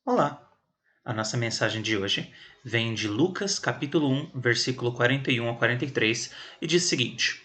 Olá! A nossa mensagem de hoje vem de Lucas, capítulo 1, versículo 41 a 43, e diz o seguinte: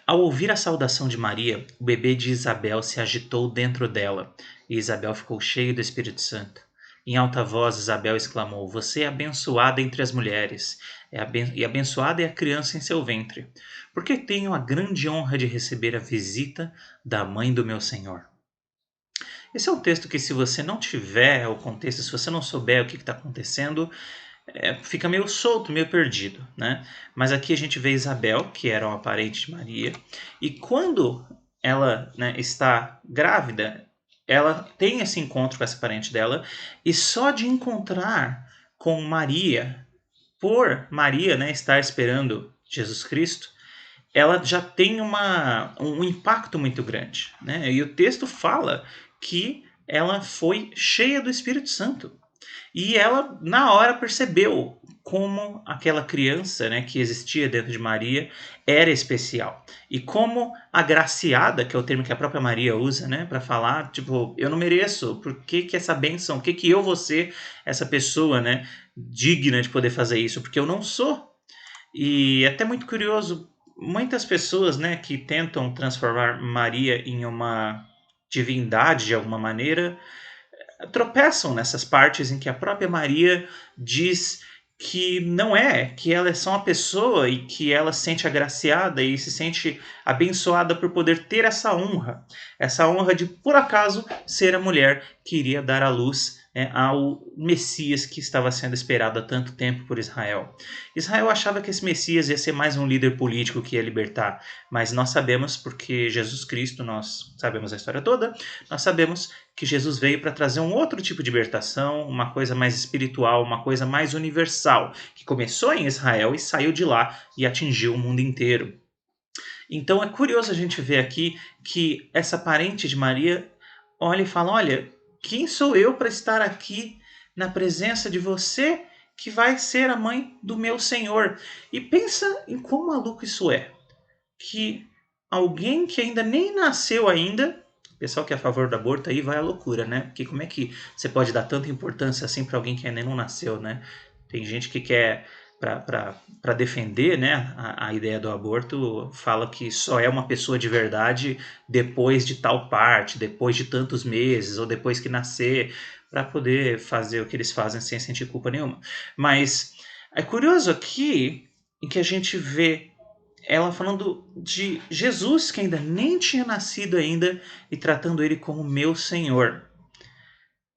Ao ouvir a saudação de Maria, o bebê de Isabel se agitou dentro dela, e Isabel ficou cheia do Espírito Santo. Em alta voz, Isabel exclamou: Você é abençoada entre as mulheres, e abençoada é a criança em seu ventre, porque tenho a grande honra de receber a visita da mãe do meu Senhor. Esse é um texto que, se você não tiver o contexto, se você não souber o que está acontecendo, fica meio solto, meio perdido, né? Mas aqui a gente vê Isabel, que era uma parente de Maria, e quando ela, né, está grávida, ela tem esse encontro com essa parente dela, e só de encontrar com Maria, por Maria, né, estar esperando Jesus Cristo, ela já tem um impacto muito grande, né? E o texto fala que ela foi cheia do Espírito Santo. E ela, na hora, percebeu como aquela criança, né, que existia dentro de Maria era especial. E como agraciada, que é o termo que a própria Maria usa, né, para falar, tipo, eu não mereço, por que que essa bênção, por que que eu vou ser essa pessoa, né, digna de poder fazer isso? Porque eu não sou. E é até muito curioso, muitas pessoas, né, que tentam transformar Maria em uma divindade de alguma maneira, tropeçam nessas partes em que a própria Maria diz que não é, que ela é só uma pessoa e que ela se sente agraciada e se sente abençoada por poder ter essa honra de, por acaso, ser a mulher que iria dar à luz, né, ao Messias que estava sendo esperado há tanto tempo por Israel. Israel achava que esse Messias ia ser mais um líder político que ia libertar, mas nós sabemos, porque Jesus Cristo, nós sabemos a história toda, nós sabemos que Jesus veio para trazer um outro tipo de libertação, uma coisa mais espiritual, uma coisa mais universal, que começou em Israel e saiu de lá e atingiu o mundo inteiro. Então é curioso a gente ver aqui que essa parente de Maria olha e fala: Olha, quem sou eu para estar aqui na presença de você que vai ser a mãe do meu Senhor? E pensa em quão maluco isso é. Que alguém que ainda nem nasceu ainda, o pessoal que é a favor do aborto aí vai à loucura, né? Porque como é que você pode dar tanta importância assim para alguém que ainda não nasceu, né? Tem gente que quer, para defender, né, a ideia do aborto, fala que só é uma pessoa de verdade depois de tal parte, depois de tantos meses, ou depois que nascer, para poder fazer o que eles fazem sem sentir culpa nenhuma. Mas é curioso aqui em que a gente vê ela falando de Jesus, que ainda nem tinha nascido ainda, e tratando ele como meu Senhor.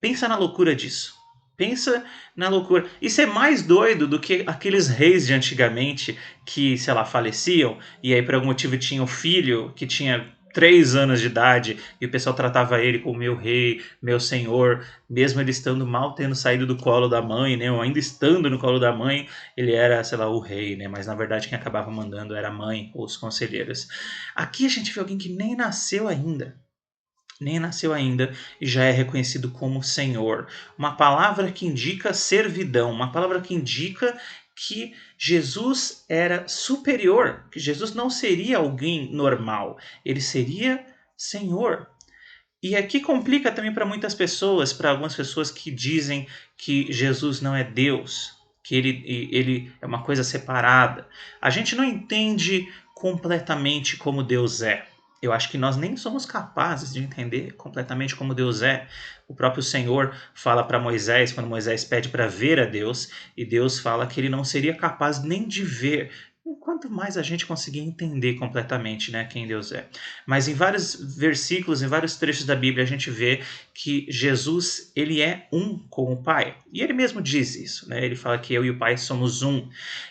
Pensa na loucura disso. Pensa na loucura. Isso é mais doido do que aqueles reis de antigamente que, sei lá, faleciam e aí por algum motivo tinha um filho que tinha 3 anos de idade e o pessoal tratava ele como meu rei, meu senhor, mesmo ele estando mal tendo saído do colo da mãe, né? Ou ainda estando no colo da mãe, ele era, sei lá, o rei, né? Mas na verdade quem acabava mandando era a mãe ou os conselheiros. Aqui a gente vê alguém que nem nasceu ainda e já é reconhecido como Senhor. Uma palavra que indica servidão, uma palavra que indica que Jesus era superior, que Jesus não seria alguém normal, ele seria Senhor. E aqui complica também para muitas pessoas, para algumas pessoas que dizem que Jesus não é Deus, que ele é uma coisa separada. A gente não entende completamente como Deus é. Eu acho que nós nem somos capazes de entender completamente como Deus é. O próprio Senhor fala para Moisés, quando Moisés pede para ver a Deus, e Deus fala que ele não seria capaz nem de ver. Quanto mais a gente conseguir entender completamente, né, quem Deus é. Mas em vários versículos, em vários trechos da Bíblia, a gente vê que Jesus, ele é um com o Pai. E ele mesmo diz isso, né? Ele fala que eu e o Pai somos um.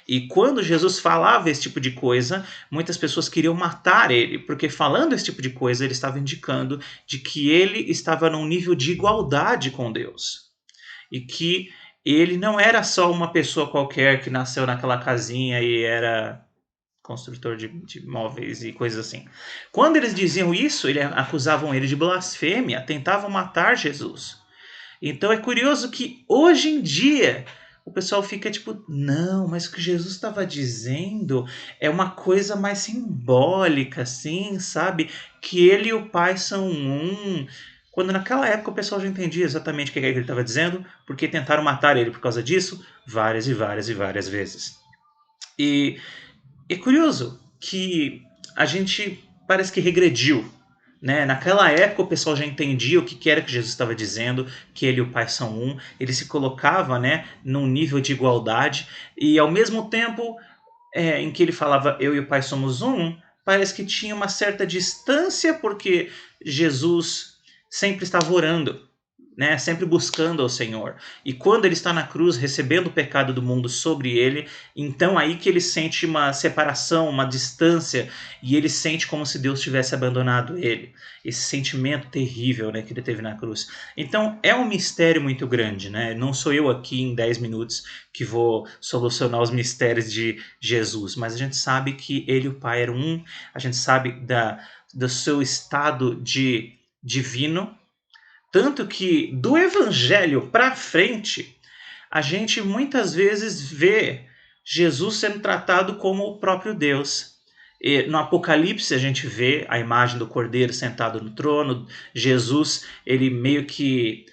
E quando Jesus falava esse tipo de coisa, muitas pessoas queriam matar ele, porque falando esse tipo de coisa, ele estava indicando de que ele estava num nível de igualdade com Deus. E que ele não era só uma pessoa qualquer que nasceu naquela casinha e era construtor de móveis e coisas assim. Quando eles diziam isso, eles acusavam ele de blasfêmia, tentavam matar Jesus. Então é curioso que hoje em dia o pessoal fica tipo, não, mas o que Jesus estava dizendo é uma coisa mais simbólica, assim, sabe? Que ele e o Pai são um. quando naquela época o pessoal já entendia exatamente o que ele estava dizendo, porque tentaram matar ele por causa disso várias e várias e várias vezes. E é curioso que a gente parece que regrediu. Né? Naquela época o pessoal já entendia o que era que Jesus estava dizendo, que ele e o Pai são um, ele se colocava, né, num nível de igualdade, e ao mesmo tempo em que ele falava eu e o Pai somos um, parece que tinha uma certa distância, porque Jesus sempre estava orando, né? Sempre buscando ao Senhor. E quando ele está na cruz, recebendo o pecado do mundo sobre ele, então aí que ele sente uma separação, uma distância, e ele sente como se Deus tivesse abandonado ele. Esse sentimento terrível, né, que ele teve na cruz. Então é um mistério muito grande, né? Não sou eu aqui em 10 minutos que vou solucionar os mistérios de Jesus, mas a gente sabe que ele e o Pai eram um, a gente sabe do seu estado de divino, tanto que do Evangelho para frente, a gente muitas vezes vê Jesus sendo tratado como o próprio Deus. E no Apocalipse a gente vê a imagem do Cordeiro sentado no trono. Jesus, ele meio que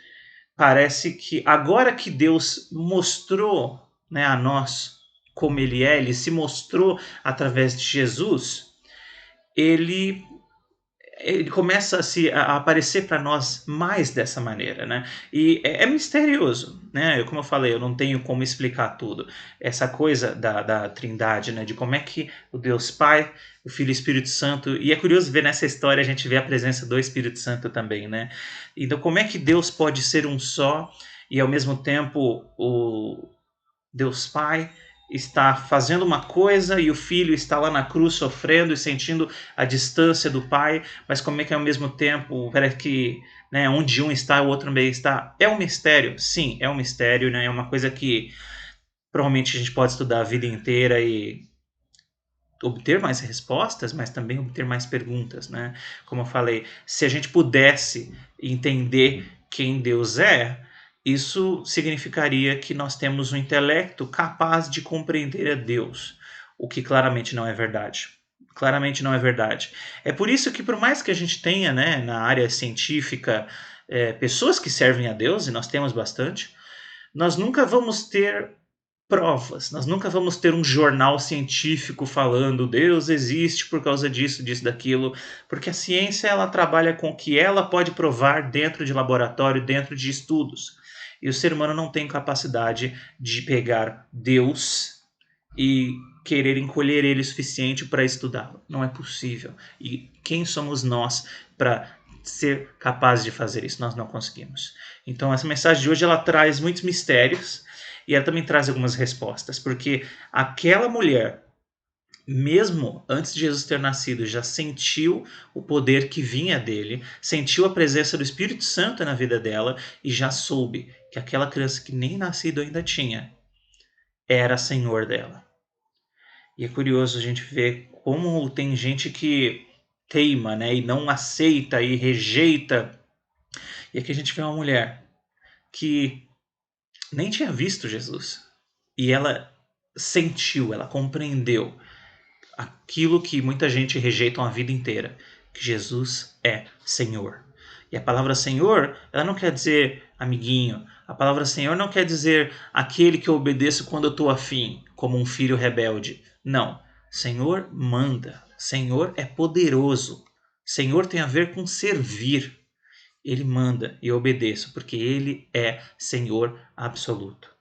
parece que agora que Deus mostrou, né, a nós como ele é, ele se mostrou através de Jesus, ele começa a aparecer para nós mais dessa maneira, né? E é misterioso, né? Como eu falei, eu não tenho como explicar tudo. Essa coisa da Trindade, né? De como é que o Deus Pai, o Filho e o Espírito Santo... E é curioso ver nessa história, a gente vê a presença do Espírito Santo também, né? Então, como é que Deus pode ser um só e, ao mesmo tempo, o Deus Pai está fazendo uma coisa e o filho está lá na cruz sofrendo e sentindo a distância do pai, mas como é que ao mesmo tempo parece que, né, onde um está o outro também está? É um mistério, sim, é um mistério, né? É uma coisa que provavelmente a gente pode estudar a vida inteira e obter mais respostas, mas também obter mais perguntas, né? Como eu falei, se a gente pudesse entender quem Deus é, isso significaria que nós temos um intelecto capaz de compreender a Deus, o que claramente não é verdade. Claramente não é verdade. É por isso que, por mais que a gente tenha, né, na área científica, pessoas que servem a Deus, e nós temos bastante, nós nunca vamos ter provas. Nós nunca vamos ter um jornal científico falando Deus existe por causa disso, disso, daquilo, porque a ciência ela trabalha com o que ela pode provar dentro de laboratório, dentro de estudos. E o ser humano não tem capacidade de pegar Deus e querer encolher ele o suficiente para estudá-lo. Não é possível. E quem somos nós para ser capazes de fazer isso? Nós não conseguimos. Então essa mensagem de hoje ela traz muitos mistérios e ela também traz algumas respostas, porque aquela mulher, mesmo antes de Jesus ter nascido, já sentiu o poder que vinha dele, sentiu a presença do Espírito Santo na vida dela e já soube que aquela criança que nem nascido ainda tinha era Senhor dela. E é curioso a gente ver como tem gente que teima, né, e não aceita e rejeita. E aqui a gente vê uma mulher que nem tinha visto Jesus. E ela sentiu, ela compreendeu aquilo que muita gente rejeita a vida inteira, que Jesus é Senhor. E a palavra Senhor, ela não quer dizer amiguinho. A palavra Senhor não quer dizer aquele que eu obedeço quando eu estou afim, como um filho rebelde. Não. Senhor manda. Senhor é poderoso. Senhor tem a ver com servir. Ele manda e eu obedeço, porque ele é Senhor absoluto.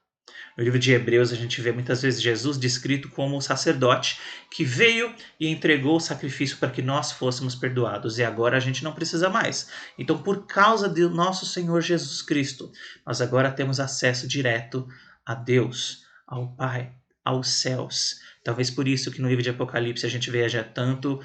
No livro de Hebreus, a gente vê muitas vezes Jesus descrito como o sacerdote que veio e entregou o sacrifício para que nós fôssemos perdoados. E agora a gente não precisa mais. Então, por causa do nosso Senhor Jesus Cristo, nós agora temos acesso direto a Deus, ao Pai, aos céus. Talvez por isso que no livro de Apocalipse a gente veja tanto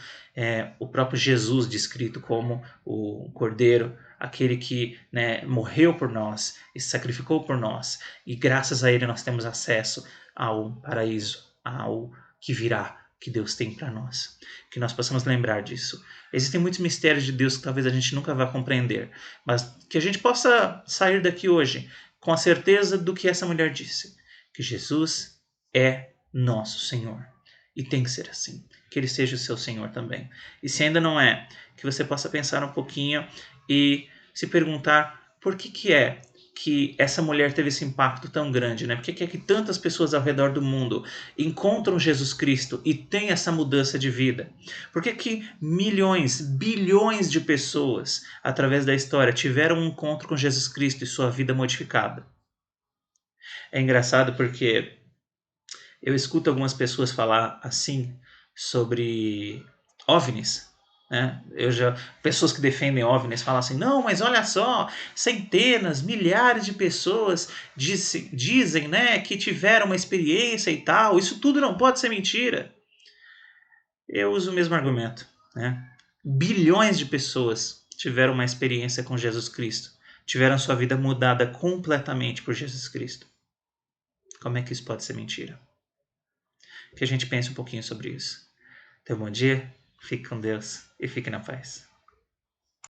o próprio Jesus descrito como o Cordeiro, aquele que, né, morreu por nós e se sacrificou por nós, e graças a ele nós temos acesso ao paraíso, ao que virá, que Deus tem para nós. Que nós possamos lembrar disso. Existem muitos mistérios de Deus que talvez a gente nunca vá compreender, mas que a gente possa sair daqui hoje com a certeza do que essa mulher disse, que Jesus é nosso Senhor. E tem que ser assim. Que ele seja o seu Senhor também. E se ainda não é, que você possa pensar um pouquinho e se perguntar por que é que essa mulher teve esse impacto tão grande, né? Por que é que tantas pessoas ao redor do mundo encontram Jesus Cristo e têm essa mudança de vida? Por que milhões, bilhões de pessoas, através da história, tiveram um encontro com Jesus Cristo e sua vida modificada? É engraçado porque eu escuto algumas pessoas falar assim sobre OVNIs, né? Pessoas que defendem OVNIs falam assim: não, mas olha só, centenas, milhares de pessoas dizem, né, que tiveram uma experiência e tal, isso tudo não pode ser mentira. Eu uso o mesmo argumento, né? Bilhões de pessoas tiveram uma experiência com Jesus Cristo, tiveram sua vida mudada completamente por Jesus Cristo. Como é que isso pode ser mentira? Que a gente pense um pouquinho sobre isso. Tenha um bom dia, fique com Deus e fique na paz.